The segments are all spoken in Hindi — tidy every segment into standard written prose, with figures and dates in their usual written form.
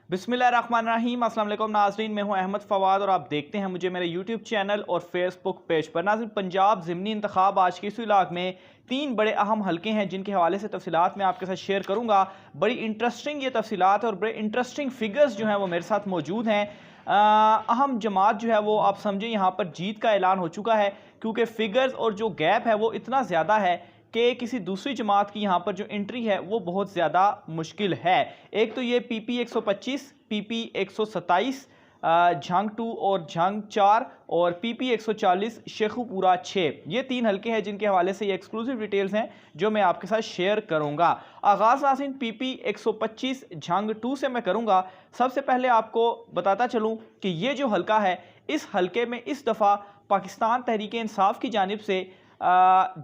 बिस्मिल्लाहिर्रहमानिर्रहीम। अस्सलाम वालेकुम नाज़रीन, मैं हूं अहमद फवाद और आप देखते हैं मुझे मेरे यूट्यूब चैनल और फेसबुक पेज पर। नाज़रीन, पंजाब ज़िमनी इंतखाब आज की इस इलाक़ में 3 बड़े अहम हलके हैं जिनके हवाले से तफसीलात मैं आपके साथ शेयर करूंगा। बड़ी इंटरेस्टिंग ये तफसीलात और बड़े इंटरेस्टिंग फिगर्स जो हैं वो मेरे साथ मौजूद हैं। अहम जमात जो है वो आप समझें यहाँ पर जीत का ऐलान हो चुका है, क्योंकि फिगर्स और जो गैप है वो इतना ज़्यादा है कि किसी दूसरी जमात की यहाँ पर जो एंट्री है वो बहुत ज़्यादा मुश्किल है। एक तो ये PP 125, PP 127, झंग 2 और झंग 4 और PP 140 शेखुपुरा 6, ये 3 हलके हैं जिनके हवाले से ये एक्सक्लूसिव डिटेल्स हैं जो मैं आपके साथ शेयर करूंगा। आगाज़ नाज़रीन PP 125 झंग 2 से मैं करूंगा। सबसे पहले आपको बताता चलूं कि ये जो हलका है, इस हलके में इस दफ़ा पाकिस्तान तहरीक इंसाफ की जानिब से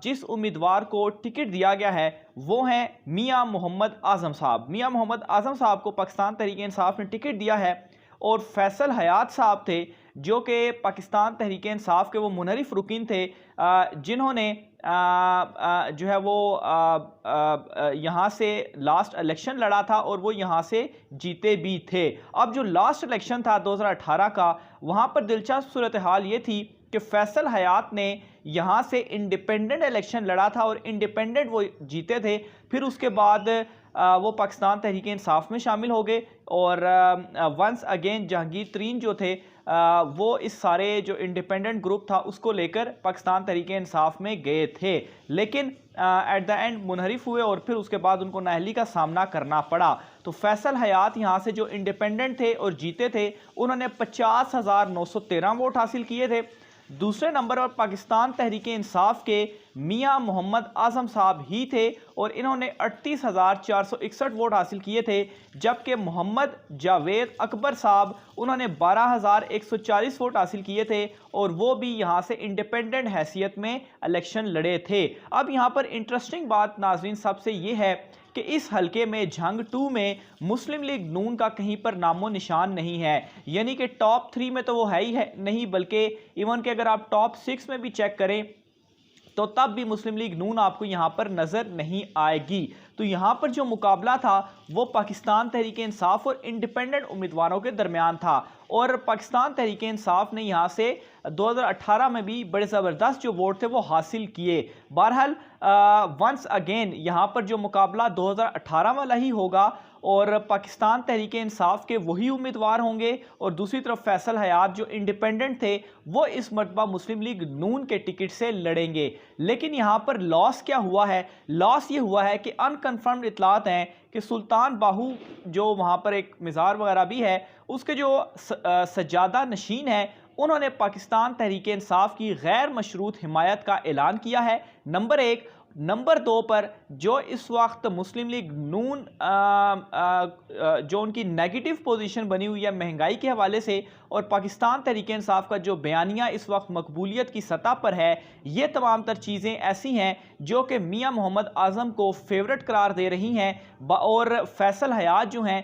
जिस उम्मीदवार को टिकट दिया गया है वो हैं मियां मोहम्मद आज़म साहब। मियां मोहम्मद आज़म साहब को पाकिस्तान तहरीक इंसाफ ने टिकट दिया है और फैसल हयात साहब थे जो कि पाकिस्तान तहरीक इंसाफ के वो मुनहरिफ रुकीन थे, जिन्होंने जो है वो यहाँ से लास्ट इलेक्शन लड़ा था और वो यहाँ से जीते भी थे। अब जो लास्ट इलेक्शन था 2018 का, वहाँ पर दिलचस्प सूरत हाल ये थी कि फैसल हयात ने यहाँ से इंडिपेंडेंट इलेक्शन लड़ा था और इंडिपेंडेंट वो जीते थे। फिर उसके बाद वो पाकिस्तान तहरीक इंसाफ में शामिल हो गए और वंस अगेन जहांगीर तरीन जो थे वो इस सारे जो इंडिपेंडेंट ग्रुप था उसको लेकर पाकिस्तान तहरीक इंसाफ में गए थे, लेकिन एट द एंड मुनहरिफ हुए और फिर उसके बाद उनको नाअहली का सामना करना पड़ा। तो फैसल हयात यहाँ से जो इंडिपेंडेंट थे और जीते थे, उन्होंने 50,913 वोट हासिल किए थे। दूसरे नंबर पर पाकिस्तान तहरीक इंसाफ के मियां मोहम्मद आज़म साहब ही थे और इन्होंने 38,461 वोट हासिल किए थे, जबकि मोहम्मद जावेद अकबर साहब उन्होंने 12,140 वोट हासिल किए थे और वो भी यहाँ से इंडिपेंडेंट हैसियत में इलेक्शन लड़े थे। अब यहाँ पर इंटरेस्टिंग बात नाज़रीन सबसे ये है कि इस हलके में झंग 2 में मुस्लिम लीग नून का कहीं पर नामो निशान नहीं है, यानी कि टॉप 3 में तो वो है ही है नहीं, बल्कि इवन कि अगर आप टॉप 6 में भी चेक करें तो तब भी मुस्लिम लीग नून आपको यहाँ पर नज़र नहीं आएगी। तो यहाँ पर जो मुकाबला था वो पाकिस्तान तहरीक इंसाफ और इंडिपेंडेंट उम्मीदवारों के दरमियान था और पाकिस्तान तहरीक इंसाफ ने यहाँ से 2018 में भी बड़े ज़बरदस्त जो वोट थे वो हासिल किए। बहरहाल वंस अगेन यहाँ पर जो मुकाबला 2018 वाला ही होगा और पाकिस्तान तहरीक इंसाफ के वही उम्मीदवार होंगे और दूसरी तरफ फैसल हयात जो इंडिपेंडेंट थे वो इस मरतबा मुस्लिम लीग नून के टिकट से लड़ेंगे। लेकिन यहाँ पर लॉस क्या हुआ है? लॉस ये हुआ है कि अनकन्फर्म्ड इतलात हैं कि सुल्तान बाहू जो वहाँ पर एक मज़ार वगैरह भी है, उसके जो सज्जादा नशीन है, उन्होंने पाकिस्तान तहरीक इंसाफ की गैर मशरूत हिमायत का ऐलान किया है, नंबर 1। नंबर 2 पर जो इस वक्त मुस्लिम लीग नून जो उनकी नेगेटिव पोजीशन बनी हुई है महंगाई के हवाले से और पाकिस्तान तहरीक इंसाफ का जो बयानिया इस वक्त मकबूलियत की सतह पर है, ये तमाम तर चीज़ें ऐसी हैं जो कि मियां मोहम्मद आज़म को फेवरेट करार दे रही हैं और फैसल हयात जो हैं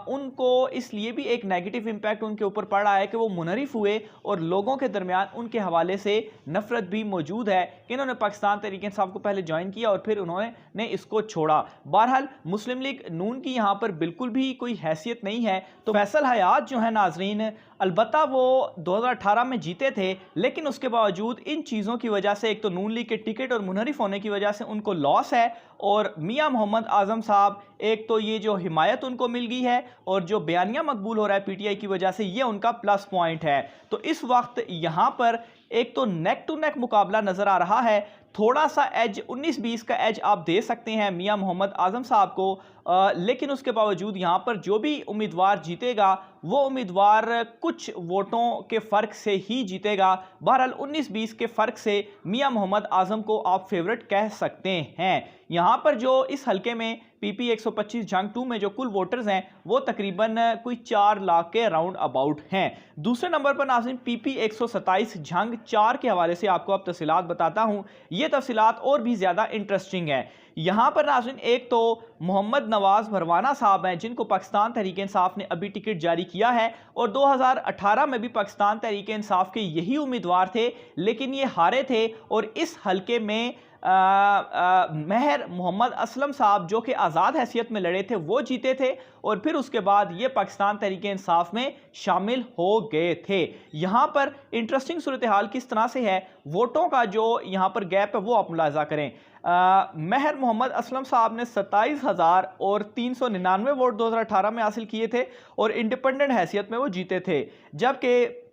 उनको इसलिए भी एक नेगेटिव इम्पैक्ट उनके ऊपर पड़ रहा है कि वो मुनहरिफ हुए और लोगों के दरमियान उनके हवाले से नफरत भी मौजूद है कि इन्होंने पाकिस्तान तहरीक इंसाफ को पहले ज्वाइन किया और फिर उन्होंने इसको छोड़ा। बहरहाल मुस्लिम लीग नून की यहाँ पर बिल्कुल भी कोई हैसियत नहीं है। तो फैसल हयात जो है नाजरीन, अलबत्ता वो 2018 में जीते थे, लेकिन उसके बावजूद इन चीज़ों की वजह से एक तो नून लीग के टिकट और मुनहरिफ होने की वजह से उनको लॉस है और मियां मोहम्मद आज़म साहब एक तो ये जो हिमायत उनको मिल गई है और जो बयानिया मकबूल हो रहा है PTI की वजह से, ये उनका प्लस पॉइंट है। तो इस वक्त यहाँ पर एक तो नेक टू नेक मुकाबला नज़र आ रहा है, थोड़ा सा एज 19-20 का एज आप दे सकते हैं मियां मोहम्मद आज़म साहब को, लेकिन उसके बावजूद यहाँ पर जो भी उम्मीदवार जीतेगा वो उम्मीदवार कुछ वोटों के फ़र्क से ही जीतेगा। बहरहाल 19-20 के फ़र्क से मियां मोहम्मद आज़म को आप फेवरेट कह सकते हैं। यहाँ पर जो इस हलके में PP 125 झंग 2 में जो कुल वोटर्स हैं वो तकरीबन कोई 4 लाख के राउंड अबाउट हैं। दूसरे नंबर पर नाज़रीन PP 127 झंग 4 के हवाले से आपको अब तफसीलात बताता हूँ। ये तफसीलात और भी ज़्यादा इंटरेस्टिंग है। यहाँ पर नाज़रीन एक तो मोहम्मद नवाज़ भरवाना साहब हैं जिनको पाकिस्तान तहरीक इंसाफ ने अभी टिकट जारी किया है और 2018 में भी पाकिस्तान तहरीक इंसाफ के यही उम्मीदवार थे, लेकिन ये हारे थे और इस हलके में महर मोहम्मद असलम साहब जो कि आज़ाद हैसियत में लड़े थे वो जीते थे, और फिर उसके बाद ये पाकिस्तान तहरीक इंसाफ में शामिल हो गए थे। यहाँ पर इंटरेस्टिंग सूरत हाल किस तरह से है, वोटों का जो यहाँ पर गैप है वो आप मुलाजा करें। महर मोहम्मद असलम साहब ने 27,399 वोट 2018 में हासिल किए थे और इंडिपेंडेंट हैसियत में वो जीते थे, जबकि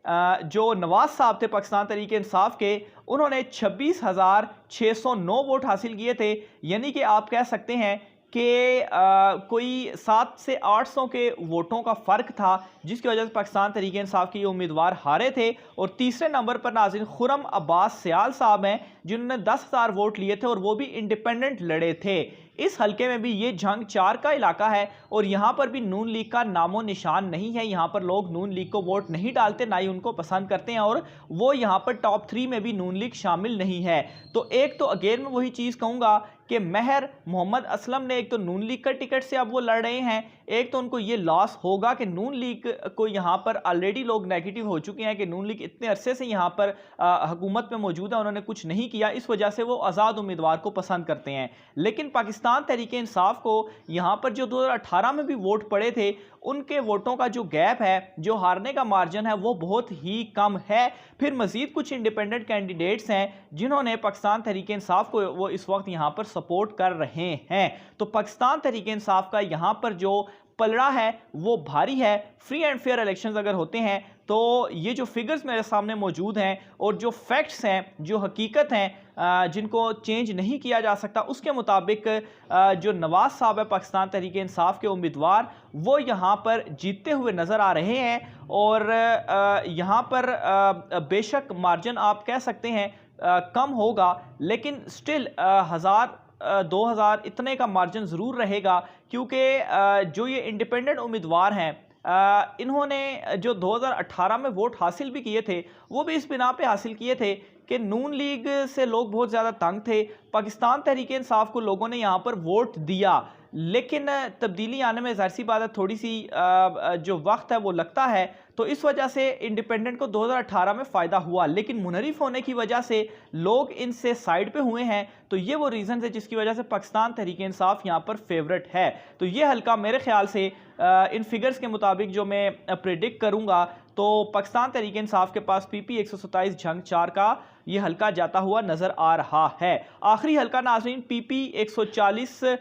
जो नवाज साहब थे पाकिस्तान तहरीक इंसाफ के, उन्होंने 26,609 वोट हासिल किए थे। यानी कि आप कह सकते हैं कि कोई 700 से 800 के वोटों का फ़र्क था, जिसकी वजह से पाकिस्तान तहरीक इंसाफ के ये उम्मीदवार हारे थे। और तीसरे नंबर पर नाज़रीन खुर्रम अब्बास सयाल साहब हैं, जिन्होंने 10,000 वोट लिए थे और वो भी इंडिपेंडेंट लड़े थे। इस हलके में भी ये जंग 4 का इलाका है और यहाँ पर भी नून लीग का नामो निशान नहीं है। यहाँ पर लोग नून लीग को वोट नहीं डालते, ना ही उनको पसंद करते हैं, और वो यहाँ पर टॉप 3 में भी नून लीग शामिल नहीं है। तो एक तो अगेन मैं वही चीज़ कहूँगा कि महर मोहम्मद असलम ने एक तो नून लीग का टिकट से अब वो लड़ रहे हैं, एक तो उनको ये लॉस होगा कि नून लीग को यहाँ पर ऑलरेडी लोग नेगेटिव हो चुके हैं कि नून लीग इतने अरसे से यहाँ पर हुकूमत में मौजूद है, उन्होंने कुछ नहीं किया, इस वजह से वो आज़ाद उम्मीदवार को पसंद करते हैं। लेकिन पाकिस्तान तहरीक इंसाफ को यहाँ पर जो 2018 में भी वोट पड़े थे, उनके वोटों का जो गैप है, जो हारने का मार्जिन है, वो बहुत ही कम है। फिर मजीद कुछ इंडिपेंडेंट कैंडिडेट्स हैं जिन्होंने पाकिस्तान तहरीक इंसाफ को वो इस वक्त यहाँ पर सपोर्ट कर रहे हैं। तो पाकिस्तान तहरीक इंसाफ का यहाँ पर जो पलड़ा है वो भारी है। फ्री एंड फेयर इलेक्शंस अगर होते हैं तो ये जो फिगर्स मेरे सामने मौजूद हैं और जो फैक्ट्स हैं, जो हकीकत हैं, जिनको चेंज नहीं किया जा सकता, उसके मुताबिक जो नवाज साहब है पाकिस्तान तहरीक इंसाफ के उम्मीदवार, वो यहाँ पर जीतते हुए नज़र आ रहे हैं। और यहाँ पर बेशक मार्जिन आप कह सकते हैं कम होगा, लेकिन स्टिल 1,000-2,000 इतने का मार्जिन ज़रूर रहेगा, क्योंकि जो ये इंडिपेंडेंट उम्मीदवार हैं, इन्होंने जो 2018 में वोट हासिल भी किए थे, वो भी इस बिना पे हासिल किए थे कि नून लीग से लोग बहुत ज़्यादा तंग थे। पाकिस्तान तहरीक इंसाफ को लोगों ने यहाँ पर वोट दिया, लेकिन तब्दीली आने में ज़ाहिर सी बात है थोड़ी सी जो वक्त है वो लगता है, तो इस वजह से इंडिपेंडेंट को 2018 में फ़ायदा हुआ, लेकिन मुनहरिफ होने की वजह से लोग इनसे साइड पे हुए हैं। तो ये वो रीज़न है जिसकी वजह से पाकिस्तान तहरीक इंसाफ यहाँ पर फेवरेट है। तो ये हल्का मेरे ख्याल से इन फिगर्स के मुताबिक जो मैं प्रेडिक्ट करूँगा, तो पाकिस्तान तहरीक इंसाफ के पास PP 127 जंग 4 का ये हल्का जाता हुआ नज़र आ रहा है। आखिरी हल्का नाज़रीन PP 140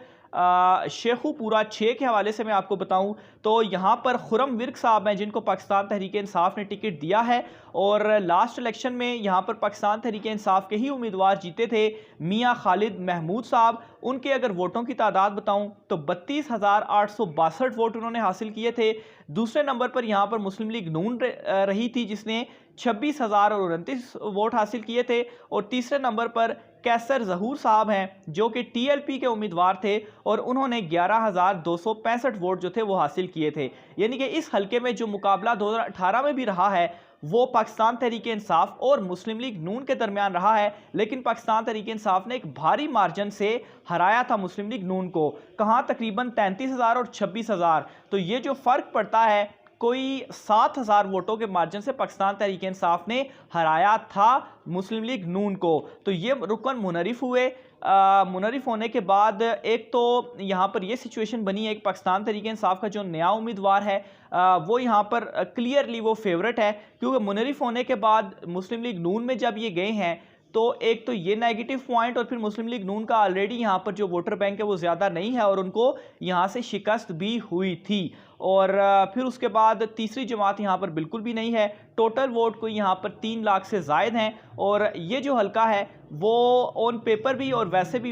शेखुपुरा 6 के हवाले से मैं आपको बताऊं तो यहाँ पर खुर्रम विर्क साहब हैं, जिनको पाकिस्तान तहरीक इंसाफ ने टिकट दिया है, और लास्ट इलेक्शन में यहाँ पर पाकिस्तान तहरीक इंसाफ के ही उम्मीदवार जीते थे, मियाँ खालिद महमूद साहब। उनके अगर वोटों की तादाद बताऊं तो 32,862 वोट उन्होंने हासिल किए थे। दूसरे नंबर पर यहाँ पर मुस्लिम लीग नून रही थी, जिसने 26,029 वोट हासिल किए थे। और तीसरे नंबर पर कैसर जहूर साहब हैं, जो कि TLP के उम्मीदवार थे, और उन्होंने 11,265 वोट जो थे वो हासिल किए थे। यानी कि इस हल्के में जो मुकाबला 2018 में भी रहा है वो पाकिस्तान तहरीक इंसाफ और मुस्लिम लीग नून के दरमियान रहा है, लेकिन पाकिस्तान तहरीक इंसाफ ने एक भारी मार्जिन से हराया था मुस्लिम लीग नून को, कहाँ तकरीबन 33,000 और 26,000। तो ये जो फ़र्क पड़ता है, कोई 7,000 वोटों के मार्जिन से पाकिस्तान तहरीक इंसाफ ने हराया था मुस्लिम लीग नून को। तो ये रुकन मुनहरिफ हुए। मुनहरिफ होने के बाद एक तो यहाँ पर ये सिचुएशन बनी है कि पाकिस्तान तहरीक इंसाफ का जो नया उम्मीदवार है वो यहाँ पर क्लियरली वो फेवरेट है, क्योंकि मुनहरिफ होने के बाद मुस्लिम लीग नून में जब ये गए हैं तो एक तो ये नेगेटिव पॉइंट, और फिर मुस्लिम लीग नून का ऑलरेडी यहाँ पर जो वोटर बैंक है वो ज़्यादा नहीं है और उनको यहाँ से शिकस्त भी हुई थी। और फिर उसके बाद तीसरी जमात यहाँ पर बिल्कुल भी नहीं है। टोटल वोट कोई यहाँ पर 3 लाख से ज़ायद हैं। और ये जो हल्का है वो ऑन पेपर भी और वैसे भी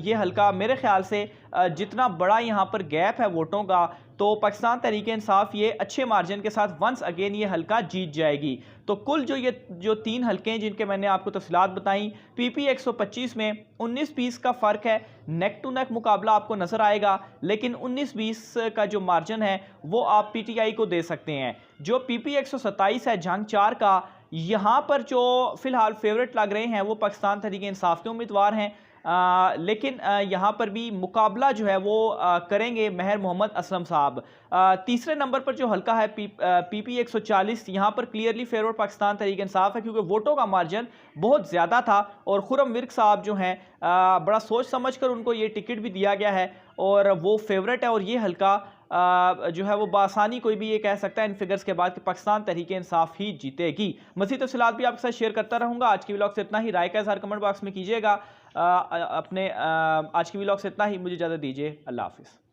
ये हल्का मेरे ख्याल से जितना बड़ा यहाँ पर गैप है वोटों का, तो पाकिस्तान तहरीक इंसाफ ये अच्छे मार्जिन के साथ वंस अगेन ये हल्का जीत जाएगी। तो कुल जो 3 हल्के हैं जिनके मैंने आपको तफसीलात बताई, PP 125 में 19-20 का फ़र्क है, नेक टू नेक मुकाबला आपको नज़र आएगा, लेकिन 19-20 का जो मार्जिन है वो आप PTI को दे सकते हैं। जो PP 127 है जंग 4 का, यहाँ पर जो फ़िलहाल फेवरेट लग रहे हैं वो पाकिस्तान तहरीक इंसाफ के उम्मीदवार हैं। लेकिन यहाँ पर भी मुकाबला जो है वो करेंगे महर मोहम्मद असलम साहब। तीसरे नंबर पर जो हल्का है PP 140, यहाँ पर क्लियरली फेवरेट पाकिस्तान तहरीक इंसाफ है, क्योंकि वोटों का मार्जिन बहुत ज़्यादा था और खुर्रम विर्क साहब जो हैं बड़ा सोच समझ कर उनको ये टिकट भी दिया गया है और वो फेवरेट है। और ये हल्का जो है वो बासानी कोई भी ये कह सकता है इन फिगर्स के बाद कि पाकिस्तान तहरीक इंसाफ ही जीतेगी। मज़ीद तफ़सीलात भी आपके साथ शेयर करता रहूँगा। आज की व्लॉग से इतना ही, राय का इज़हार कमेंट बॉक्स में कीजिएगा। आज की व्लॉग से इतना ही, मुझे इजाज़त दीजिए। अल्लाह हाफ़िज़।